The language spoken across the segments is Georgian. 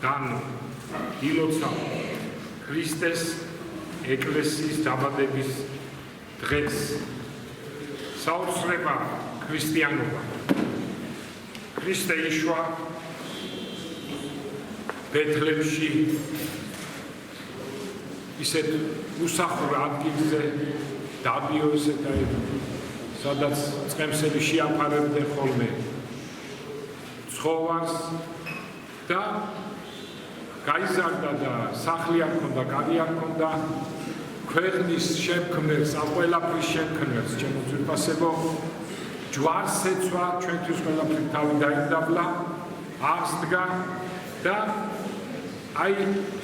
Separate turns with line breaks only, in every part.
თან ილოცა ქრისტეს ეკლესიის დაბადების დღეს საოცრება ქრისტიანობა ქრისტე იშვა ბეთლემში ისეთ უსახურ ადგილზე დაბიოზე და სადაც წყემსები შეაფარებდნენ ხოლმე ცხოვარს და გაიზარდა და სახლი არ ჰქონდა, კარი არ ჰქონდა, ქვეყნის შემქმნელს, ამ ყველაფრის შემქმნელს, ჩემო ძვირფასებო, ჯვარს ეცვა, ჩვენთვის ყველაფერი თავი დაიმდაბლა, აღსდგა და აი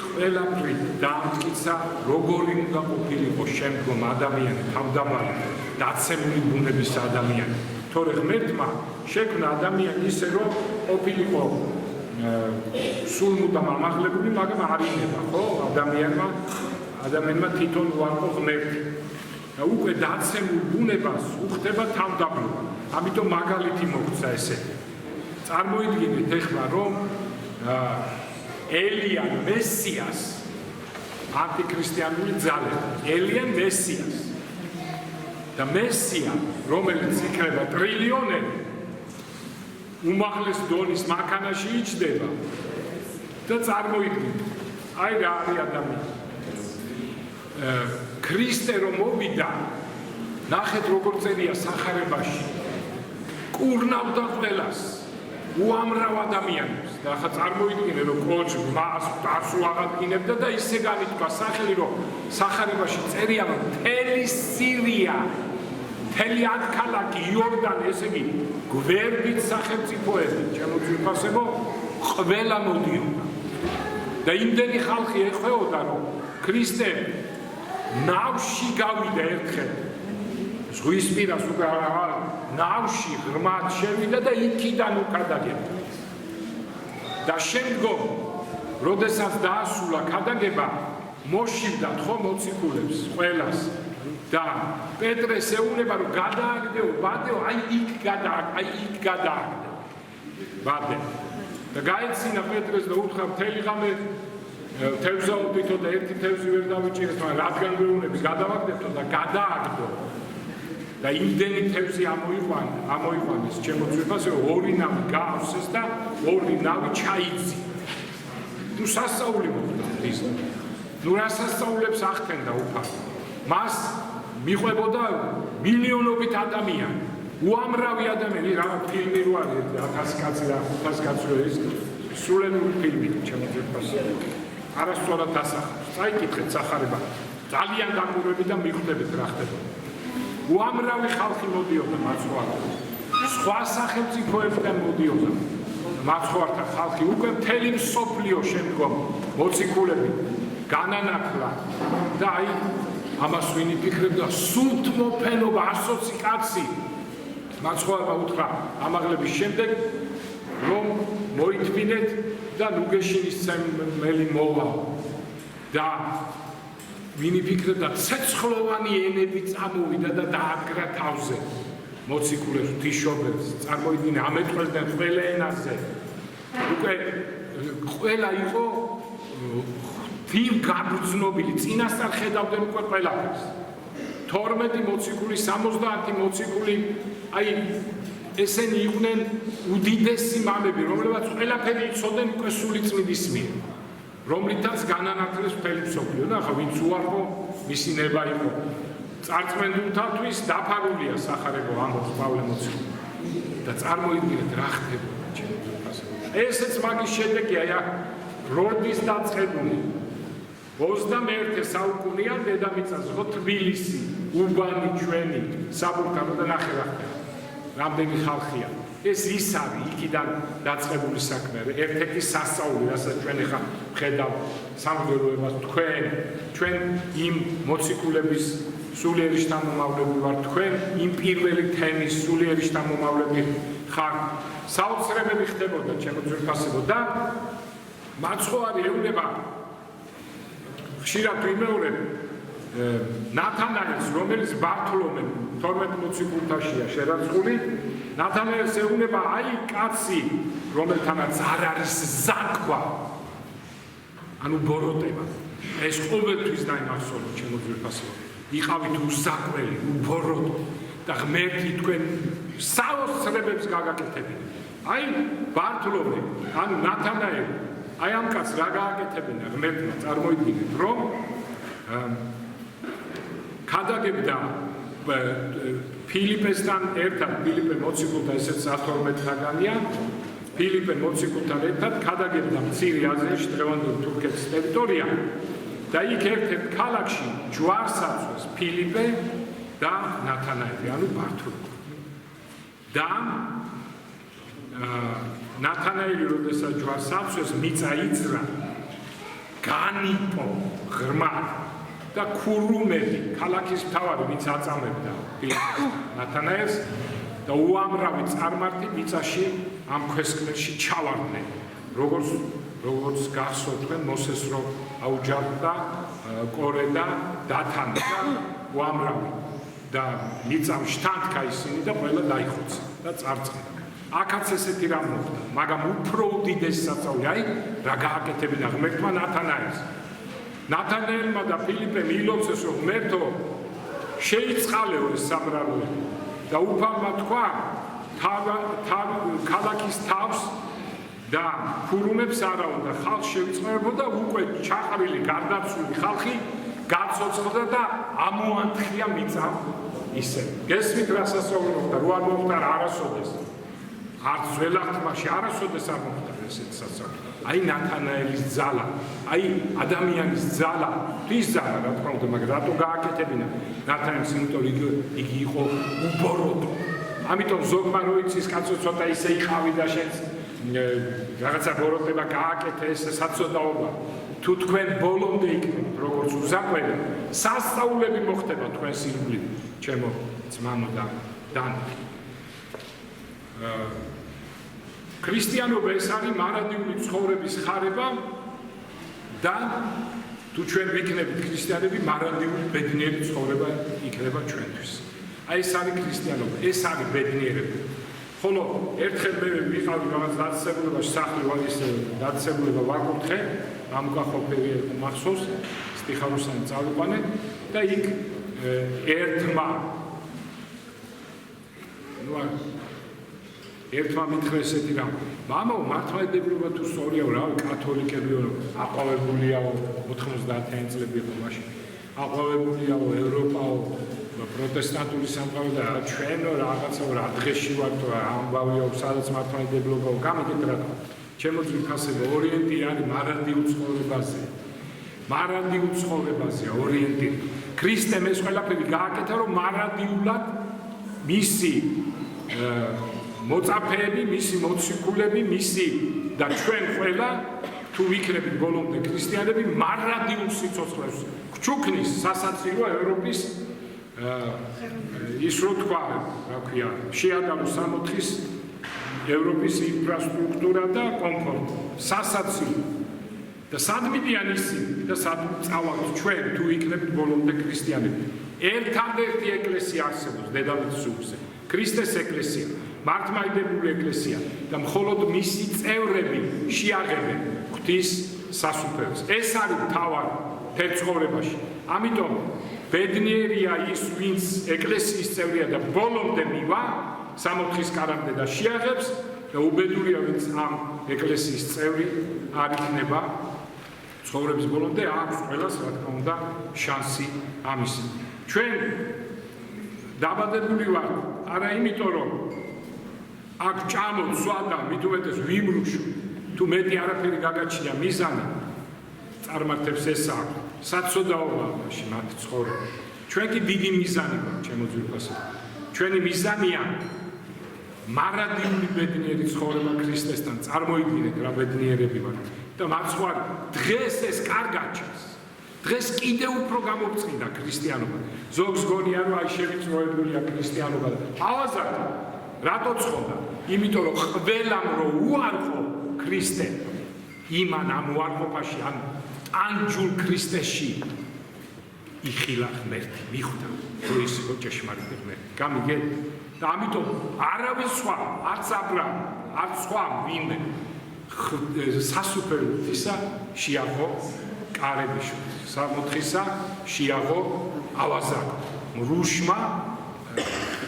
ყველაფერი დაამტკიცა, როგორი უნდა ყოფილიყო შემდგომ ადამიანი, თავდამალი, დაცემული ბუნების ადამიანი. თორე ღმერთმა შექმნა ადამიანი ისე, რომ ყოფილიყო სულმუდამ ამაღლებული, მაგრამ არ ინება, ხო? ადამიანმა თვითონ უარყო ღმერთი. და უკვე დაცემულ ბუნებას უხდება თავდაბლობა. ამიტომ მაგალითი მოგცა ესე. წარმოიდგინეთ ეხლა, რომ ელიან მესიას ანტიქრისტიანული ძალები, ელიან მესიას და მესია, რომელიც იქნება ტრილიონერი უმაღლეს დონის მანქანაში იჯდება და წარმოიდგინეთ, აი რა არის ადამიანი. ქრისტე რომ მოვიდა, ნახეთ როგორ წერია სახარებაში, კურნავდა ყველას, უამრავ ადამიანებს და ახლა წარმოიდგინე რომ კოჩი მას დასუ აღადგინებდა და ისე განითქვა სახელი რომ სახარებაში წერია რომ მთელი სირია მთელი 10 ქალაქი იორდანი ესე იგი გვერდით სახელმწიფოები ჩემო ძვირფასებო ყველა მოდიოდა და იმდენი ხალხი ეხვეოდა რომ ქრისტე ნავში გავიდა ერთხელ ზღვისპირას უკვე ნავში ღრმად შევიდა და იქიდან უკადაგებდა და შემდგომ როდესაც დაასრულა ქადაგება მოშივდათ ხო მოციქულებს ყველას და პეტრეს ეუბნება რომ გადააგდეო ბადეო აი იქ გადააგდეო ბადე და გაეცინა პეტრეს და უთხრა მთელი ღამე თევზაობითო და ერთი თევზი ვერ დავიჭირეთ მაგრამ რადგან გვეუბნები გადავაგდებთო და გადააგდო და იმდენი თევზი ამოიყვანეს ჩემო ძვირფასებო ორი ნავი გაავსეს და ორი ნავი ჩაიძი ნუ სასწაული მოხდა ქრისტე ნუ რა სასწაულებს ახდენდა უფალო მას მიყვებოდა მილიონობით ადამიანი უამრავი ადამიანი რა ფილმი რო არის 1000 კაცი და 500 კაცი ის სულელური ფილმი ჩემო ძვირფასებო არასწორად დასახავს წაიკითხეთ სახარება ძალიან დამურვები და მიხვდებით რა ხდება უამრავი ხალხი მოდიოდა მაცხოვართან სხვა სახელმწიფოებიდან მოდიოდა მაცხოვართა ხალხი უკვე მთელი მსოფლიო შემდგომ მოციქულები განანახლა და აი ამას ვინ იფიქრებდა სულთმოფენობა 120 კაცი მაცხოვარმა უთხრა ამაღლების შემდეგ რომ მოითმინეთ და ნუგეშინის წემელი მოვა და ვინ იფიქრებდა ცეცხლოვანი ენები წამოვიდა და დაადგრა თავზე მოციქულებს ღვთისმშობელს წარმოიდგინე ამეთყველდნენ ყველა ენაზე უკვე ყველა იყო ღვთის გაგრძნობილი წინასწარ ხედავდნენ უკვე ყველაფერს 12 მოციქული 70 მოციქული აი ესენი იყვნენ უდიდესი მამები რომლებიც ყველაფერი იცოდნენ უკვე სულიწმინდის მიერ რომლითაც განანათლეს მთელი მსოფლიო და ახლა ვინც უარყო მისი ნება იყო წარწმენდულთათვის დაფარულია სახარებო ამბობს პავლე მოციქული და წარმოიდგინეთ რა ხდებოდა ჩემო ძვირფასებო ესეც მაგის შედეგია აი როდის დაწყებული 21 საუკუნეა დედამიწაზე ხო თბილისი უბანი ჩვენი საბურთალო და ნახე რა ხდება რამდენი ხალხია ეს ის არის იქიდან დაწყებული საქმე ერთ-ერთი სასწაული რასაც ჩვენ ახლა ვხედავ სამღვდელოებას ჩვენ იმ მოციქულების სულიერი შთამომავლები ვართ თქვენ იმ პირველი თემის სულიერი შთამომავლები ხარ საოცრებები ხდებოდა ჩემო ძვირფასებო და მაცხოვარი ეუბნება ხშირად ვიმეორებ ნათანაელს რომელიც ბართლომე 12 მოციქულთაშია შერაცხული ნათანაელს ეუბნება აი კაცი რომელთანაც არ არის ზაქვა ანუ ბოროტება. ეს ყოველთვის დაიმახსოვრდეთ ჩემო ძვირფასებო. იყავით უსაკველი, უბოროტო და ღმერთი თქვენ საოცრებებს გაგაკეთებინა. აი ბართლომე, ანუ ნათანაელი, აი ამ კაცს რა გააკეთებინა ღმერთმა წარმოიდგინეთ, რომ ქადაგებდა ფილიპესთან ერთად, ფილიპე მოციქულთან, ესეც 112 თაგანია, ფილიპე მოციქულთან ერთად ქადაგებდა მცირე აზიაში დღევანდელი თურქეთის ტერიტორია და იქ ერთ-ერთ ქალაქში ჯვარს აწვეს ფილიპე და ნათანაელი, ანუ ბართლომე. და ნათანაელი როდესაც ჯვარს აწვეს, მიწა იძრა, განიპო ღრმა და ქურუმები, ქალაქის მთავარი, ვინც აწამებდა ნათანაელს და უამრავი წარმართი მიწაში ამ ქვესკნელში ჩავარდნენ. როგორც გახსოვთ თქვენ, მოსეს რომ აუჯანყდა კორე და დათანა და უამრავი და მიწამ შთანთქა ისინი და ყველა დაიხოცა და წარწყდა. აქაც ესეთი რამ მოხდა, მაგრამ უფრო უდიდესი საწაული, აი რა გააკეთებინა ღმერთმა ნათანაელს. ნათანაელმა და ფილიპემ ილოცეს, რომ ღმერთო შეიწყალეო ეს სამრავლოები და უფალმა თქვა ქალაქის თავს და ქურუმებს არა უნდა ხალხს შევიწყებოდა, უკვე ჩაყრილი გარდაცვლილი ხალხი გაცოცხლდა და ამოანთხია მიწამ ისე. გესმით რა სასწაული მოხდა, რო არ მოხდა არასოდეს. არც ძველახთმაში არასოდეს არ მოხდა ესეთი სასწაული. აი ნათანაელის ძალა, აი ადამიანის ძალა, ღვთის ძალა რა თქმა უნდა, მაგრამ რატო გააკეთებინა ნათანაელს, იმიტომ იგი იყო უბოროტო. ამიტომ ზოგმა რო იცის კაცო ცოტა ისე იყავი და შენს რაღაცა ბოროტება გააკეთე, ეს საწოდაობა. თუ თქვენ ბოლომდე იქნებით როგორც უსაყველი, სასწაულები მოხდება თქვენს ირგვლივ, ჩემო ძმამო და დანიო. ქრისტიანობა ეს არის მარადიული ცხოვრების ხარება და თუ ჩვენ ვიქნებით ქრისტიანები, მარადიული ბედნიერი ცხოვრება იქნება ჩვენთვის. აი ეს არის ქრისტიანობა, ეს არის ბედნიერება. ხოლო ერთხელ მე ვიყავი რაღაც დაწესებულებაში, სახლი ის დაწესებულება ვაკურთხე, ამკახოფერი მახსოვს, სტიხაროსანი წავიყვანე და იქ ერთმა მითხრა ესეთი რამ. მამაო, მართლმადიდებლობა თუ სწორია, რავი, კათოლიკებიო, აყვავებულიაო, 90-იანი წლები იყო მაშინ. აყვავებულიაო, ევროპაო, პროტესტანტული სამყარო და ჩვენო რაღაცაო რა დღეში ვართ, ამბავიო, სადაც მართლმადიდებლობაო, გამიგეთ რა. ჩემო ძვირფასებო, ორიენტი არის მარადიულ ცხოვრებაზე. მარადიულ ცხოვრებაზეა ორიენტი. ქრისტემ ეს ყველაფერი გააკეთა, რომ მარადიულად მისი მოწაფეები, მისი მოციქულები, მისი და ჩვენ ყველა თუ ვიქნებით ბოლომდე ქრისტიანები, მარადიულ სიცოცხლეს გჩუქნის სასაცილო ევროპის ის რო თქვა, რა ქვია, შეადაროს სამოთხის ევროპის ინფრასტრუქტურა და კომფორტი, სასაცილო და სადმიდან ისინი და სად წავალთ ჩვენ თუ ვიქნებით ბოლომდე ქრისტიანები. ერთადერთი ეკლესია არსებობს დედამიწის უბზე, ქრისტეს ეკლესია. მართლმადიდებლური ეკლესია და მხოლოდ მისი წევრები შეაღებენ ღვთის სასუფეველს. ეს არის მთავარი ფერცხოვრებაში. ამიტომ ბედნიერია ის, ვინც ეკლესიის წევრია და ბოლომდე მივა სამოთხის კარამდე და შეაღებს და უბედურია, ვინც ამ ეკლესიის წევრი არ იქნება ცხოვრების ბოლომდე, აქვს ყველას რა თქმა უნდა შანსი ამის. ჩვენ დაბადებული ვართ არა იმიტომ რომ აქ ჭამოთ სვადა, მით უმეტეს ვიმრუშო, თუ მეტი არაფერი გაგაჩნია მიზანი, წარმართებს ეს აქვს, საწოდაობა მაშინ მათი ცხოვრება. ჩვენ კი დიდი მიზანი გვაქვს, ჩემო ძვირფასებო. ჩვენი მიზანია მარადიული ბედნიერი ცხოვრება ქრისტესთან, წარმოიდგინეთ რა ბედნიერები ვართ და მაცხვარი, დღეს ეს კარგად ჩანს. დღეს კიდე უფრო გამოფწინდა ქრისტიანობა. ზოგს გონია რომ აი შევიწროებულია ქრისტიანობა და ავაზარდა. რატო ცხონდა? იმიტომ რომ ყველამ რო უარყო ქრისტე, იმან ამ უარყოფაში, ამ ტანჯულ ქრისტეში იხილა ღმერთი, მიხვდა, რომ ის იყო ჭეშმარიტი ღმერთი. გამიგეთ? და ამიტომ არავის სხვა, არც აბრაამ, არც სხვა ვინმე სასופელ ღვთისა შეაღო კარებიშო სამოთხისა შეაღო ავაზაკო რუშმა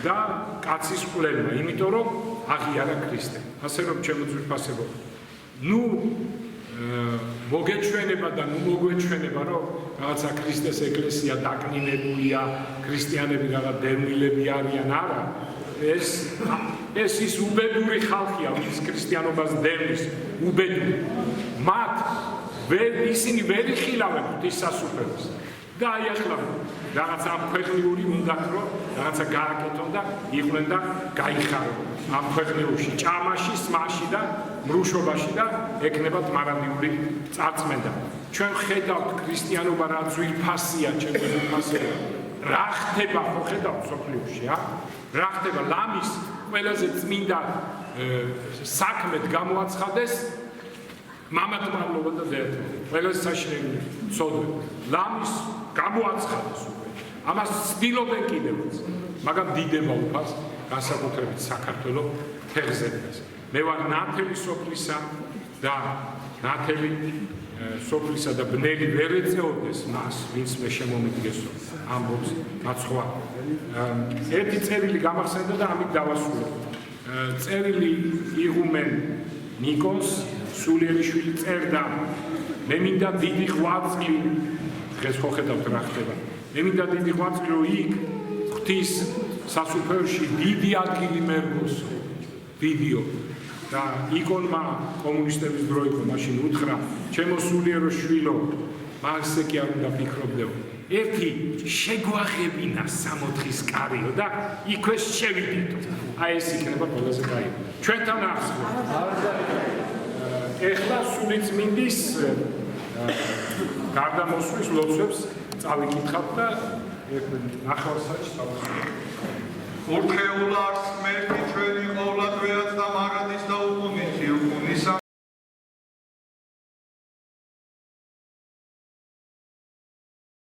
და კაცის ყვლელმა იმიტომ რომ აღიარა ქრისტე ასე რომ ჩემო ძვირფასებო ნუ მოგეჩვენება და ნუ მოგვეჩვენება რომ რაღაცა ქრისტეს ეკლესია დაკნინებულია ქრისტიანები რაღაც დევნილები არიან არა ეს ის უბედური ხალხია ვინც ქრისტიანობას დევნის უბედური მათ ისინი ვერ იხილავენ ღვთის სასუფეველს და აი ახლა რაღაცა ამქვეყნიური უნდათ რომ რაღაცა გააკეთონ და იყვნენ და გაიხარონ ამ ქვეყნებში ჭამაში, სმაში და მრუშობაში და ეკნებათ მარადიული წარწმენდა. ჩვენ ხედავთ ქრისტიანობა რა ძვირფასია, ჩემო ძვირფასია. რა ხდება ხო ხედავთ სოფლიოში, რა ხდება ლამის ყველაზე წმინდა საქმედ გამოაცხადეს მამათმარლობა და დედათმარლობა. ყველაზე საშინელი ცოდვა. ლამის გამოაცხადეს უკვე. ამას ცდილობენ კიდევაც, მაგრამ დიდება უფალს განსაკუთრებით საქართველოს ფეხზედას. მე ვარ ნათელი სოფლისა და ნათელი სოფლისა და ბნელი ვერ ეწეოდეს მას, ვინც მე შემომიდგესო ამბობს მაცხოვა. ერთი წერილი გამახსენდა და ამით დავასრულებ. წერილი იღუმენ ნიკოს სულიერიშვილი წერდა მე მინდა დიდი ღვაწლი დღეს ხო ხედავთ რა ხდება მე მინდა დიდი ღვაწლი რომ იქ ღვთის სასუფეველში დიდი ადგილი მერგოსო დიდიო და იკონმა კომუნისტების დრო იყო მაშინ უთხრა ჩემო სულიერო შვილო მასე კი არ უნდა ფიქრობდეო ერთი შეგვაღებინა სამოთხის კარიო და იქვე შევიდეთო აი ეს იქნება ყველაზე კაი ჩვენთან ახსოვთ ეხლა სულიწმინდის გარდამოსვლის ლოცვებს წავიკითხავთ და ნახევარსაათში დავასრულებთ.
ორთეულას მერტი